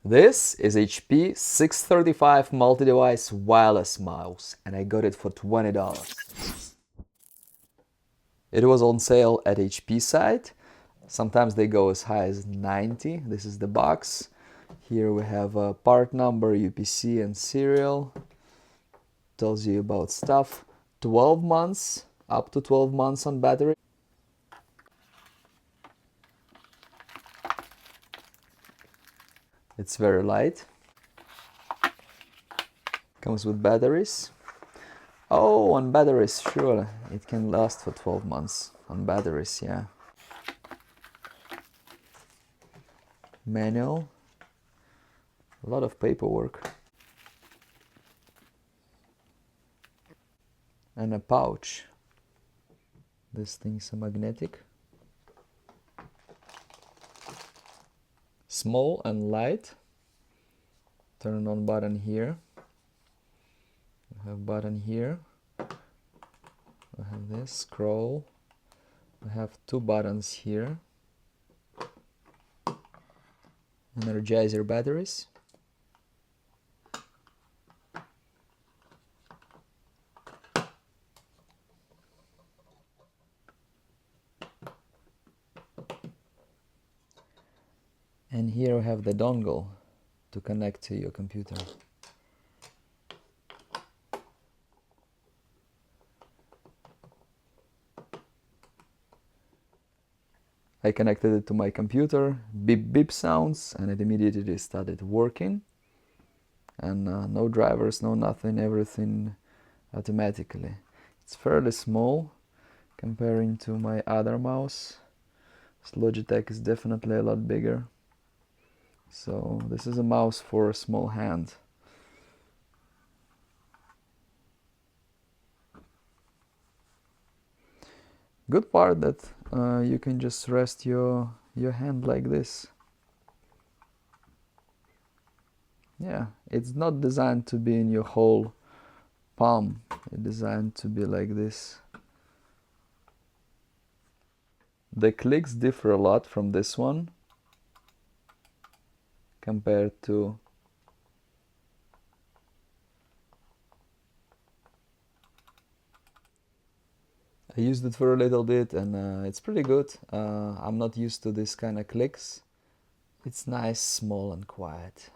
This is HP 635 multi-device wireless mouse and I got it for $20. It was on sale at HP site. Sometimes they go as high as 90. This is the box. Here we have a part number, UPC and serial. Tells you about stuff. 12 months, up to 12 months on battery. It's very light. Comes with batteries. Oh, on batteries, sure. It can last for 12 months on batteries, yeah. Manual. A lot of paperwork. And a pouch. This thing's a magnetic. Small and light. Turn on button here. We have button here. We have this scroll. We have two buttons here. Energizer batteries. And here we have the dongle to connect to your computer. I connected it to my computer, beep beep sounds, and it immediately started working. And no drivers, no nothing, everything automatically. It's fairly small comparing to my other mouse. This Logitech is definitely a lot bigger. So this is a mouse for a small hand. Good part that you can just rest your hand like this. Yeah, it's not designed to be in your whole palm. It's designed to be like this. The clicks differ a lot from this one compared to I used it for a little bit and it's pretty good. I'm not used to this kind of clicks. It's nice, small and quiet.